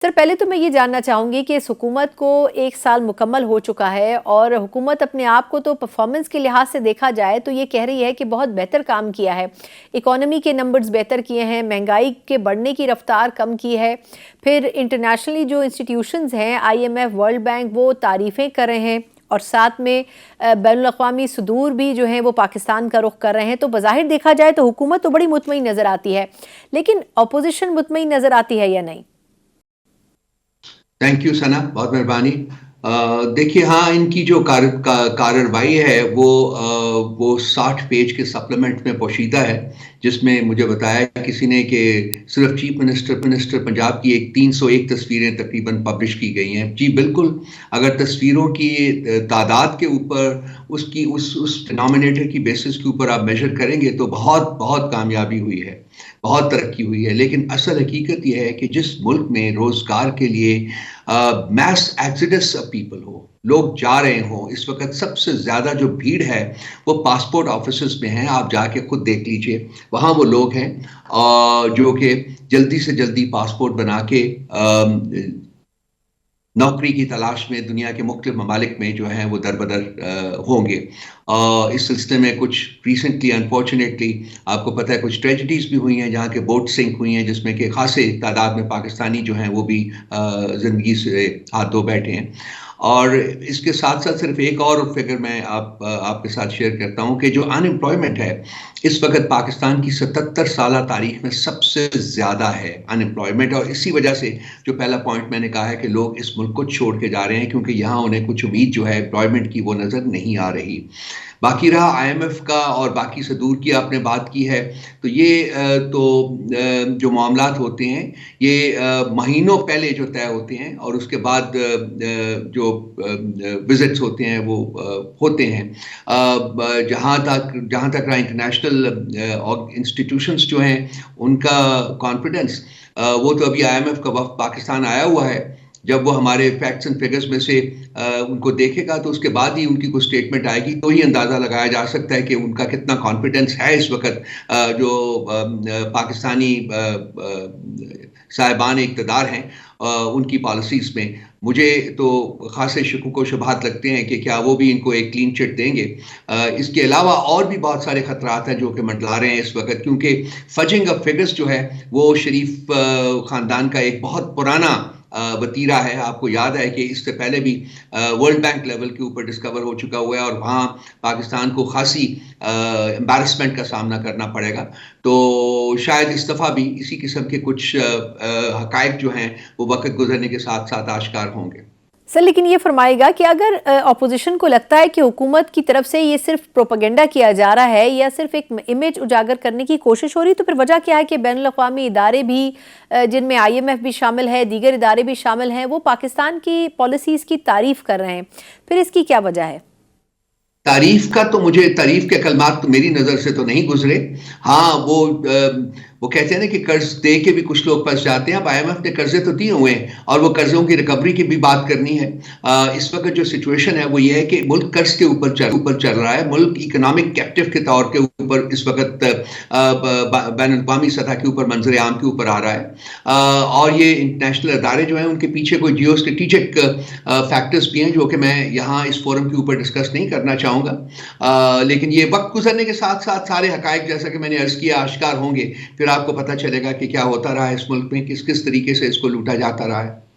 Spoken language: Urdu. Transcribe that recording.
سر پہلے تو میں یہ جاننا چاہوں گی کہ اس حکومت کو 1 سال مکمل ہو چکا ہے اور حکومت اپنے آپ کو تو پرفارمنس کے لحاظ سے دیکھا جائے تو یہ کہہ رہی ہے کہ بہت بہتر کام کیا ہے، اکانومی کے نمبرز بہتر کیے ہیں، مہنگائی کے بڑھنے کی رفتار کم کی ہے، پھر انٹرنیشنلی جو انسٹیٹیوشنز ہیں IMF ورلڈ بینک وہ تعریفیں کر رہے ہیں اور ساتھ میں بین الاقوامی صدور بھی جو ہیں وہ پاکستان کا رخ کر رہے ہیں، تو بظاہر دیکھا جائے تو حکومت تو بڑی مطمئن نظر آتی ہے، لیکن اپوزیشن مطمئن نظر آتی ہے یا نہیں؟ تھینک یو ثنا، بہت مہربانی۔ دیکھیے ہاں، ان کی جو کارروائی ہے وہ 60 پیج کے سپلیمنٹ میں پوشیدہ ہے، جس میں مجھے بتایا کسی نے کہ صرف چیف منسٹر پنجاب کی 301 تصویریں تقریباً پبلش کی گئی ہیں۔ جی بالکل، اگر تصویروں کی تعداد کے اوپر اس ڈینامینیٹر کی بیسس کے اوپر آپ میجر کریں گے تو بہت بہت کامیابی ہوئی ہے، بہت ترقی ہوئی ہے، لیکن اصل حقیقت یہ ہے کہ جس ملک میں روزگار کے لیے mass exceeds of people who, لوگ جا رہے ہوں، اس وقت سب سے زیادہ جو بھیڑ ہے وہ پاسپورٹ آفیسز میں ہیں۔ آپ جا کے خود دیکھ لیجئے، وہاں وہ لوگ ہیں جو کہ جلدی سے جلدی پاسپورٹ بنا کے نوکری کی تلاش میں دنیا کے مختلف ممالک میں جو ہیں وہ در بدر ہوں گے۔ اس سلسلے میں کچھ ریسنٹلی انفارچونیٹلی آپ کو پتہ ہے کچھ ٹریجڈیز بھی ہوئی ہیں جہاں کے بوٹ سنک ہوئی ہیں، جس میں کہ خاصے تعداد میں پاکستانی جو ہیں وہ بھی زندگی سے ہاتھ دھو بیٹھے ہیں۔ اور اس کے ساتھ ساتھ صرف ایک اور فگر میں آپ کے ساتھ شیئر کرتا ہوں کہ جو ان امپلائمنٹ ہے اس وقت پاکستان کی 77 سالہ تاریخ میں سب سے زیادہ ہے ان امپلائمنٹ، اور اسی وجہ سے جو پہلا پوائنٹ میں نے کہا ہے کہ لوگ اس ملک کو چھوڑ کے جا رہے ہیں کیونکہ یہاں انہیں کچھ امید جو ہے امپلائمنٹ کی وہ نظر نہیں آ رہی۔ باقی رہا IMF کا اور باقی صدور کی آپ نے بات کی ہے، تو یہ جو معاملات ہوتے ہیں یہ مہینوں پہلے جو طے ہوتے ہیں اور اس کے بعد جو وزٹس ہوتے ہیں وہ ہوتے ہیں۔ جہاں تک رہا انٹرنیشنل انسٹیٹیوشنز جو ہیں ان کا کانفیڈنس، وہ تو ابھی IMF کا وفد پاکستان آیا ہوا ہے، جب وہ ہمارے فیکٹس اینڈ فگرز میں سے ان کو دیکھے گا تو اس کے بعد ہی ان کی کوئی اسٹیٹمنٹ آئے گی، تو ہی اندازہ لگایا جا سکتا ہے کہ ان کا کتنا کانفیڈنس ہے اس وقت جو پاکستانی صاحبان اقتدار ہیں ان کی پالیسیز میں۔ مجھے تو خاصے شکوک و شبہات لگتے ہیں کہ کیا وہ بھی ان کو ایک کلین چٹ دیں گے۔ اس کے علاوہ اور بھی بہت سارے خطرات ہیں جو کہ منڈلا رہے ہیں اس وقت، کیونکہ فجنگ آف فگرز جو ہے وہ شریف خاندان کا ایک بہت پرانا وتیرہ ہے۔ آپ کو یاد ہے کہ اس سے پہلے بھی ورلڈ بینک لیول کے اوپر ڈسکور ہو چکا ہوا ہے اور وہاں پاکستان کو خاصی امبیرسمنٹ کا سامنا کرنا پڑے گا، تو شاید اس دفعہ بھی اسی قسم کے کچھ حقائق جو ہیں وہ وقت گزرنے کے ساتھ ساتھ آشکار ہوں گے۔ سر لیکن یہ فرمائے گا کہ اگر اپوزیشن کو لگتا ہے کہ حکومت کی طرف سے یہ صرف پروپیگنڈا کیا جا رہا ہے یا صرف ایک امیج اجاگر کرنے کی کوشش ہو رہی، تو پھر وجہ کیا ہے کہ بین الاقوامی ادارے بھی جن میں IMF بھی شامل ہے، دیگر ادارے بھی شامل ہیں، وہ پاکستان کی پالیسیز کی تعریف کر رہے ہیں، پھر اس کی کیا وجہ ہے؟ تعریف کا تو مجھے تعریف کے کلمات تو میری نظر سے تو نہیں گزرے۔ ہاں وہ کہتے ہیں نا کہ قرض دے کے بھی کچھ لوگ پھنس جاتے ہیں۔ اب IMF نے قرضے تو دیے ہوئے ہیں اور وہ قرضوں کی ریکوری کی بھی بات کرنی ہے۔ اس وقت جو سچویشن ہے وہ یہ ہے کہ ملک قرض کے اوپر چل رہا ہے، ملک اکنامک کیپٹیو کے طور کے اوپر اس وقت بین الاقوامی سطح کے اوپر منظر عام کے اوپر آ رہا ہے، اور یہ انٹرنیشنل ادارے جو ہیں ان کے پیچھے کوئی جیو اسٹریٹجک فیکٹرز بھی ہیں جو کہ میں یہاں اس فورم کے اوپر ڈسکس نہیں کرنا چاہوں گا، لیکن یہ وقت گزرنے کے ساتھ ساتھ سارے حقائق جیسا کہ میں نے عرض کیا آشکار ہوں گے، پھر آپ کو پتہ چلے گا کہ کیا ہوتا رہا ہے اس ملک میں، کس طریقے سے اس کو لوٹا جاتا رہا ہے۔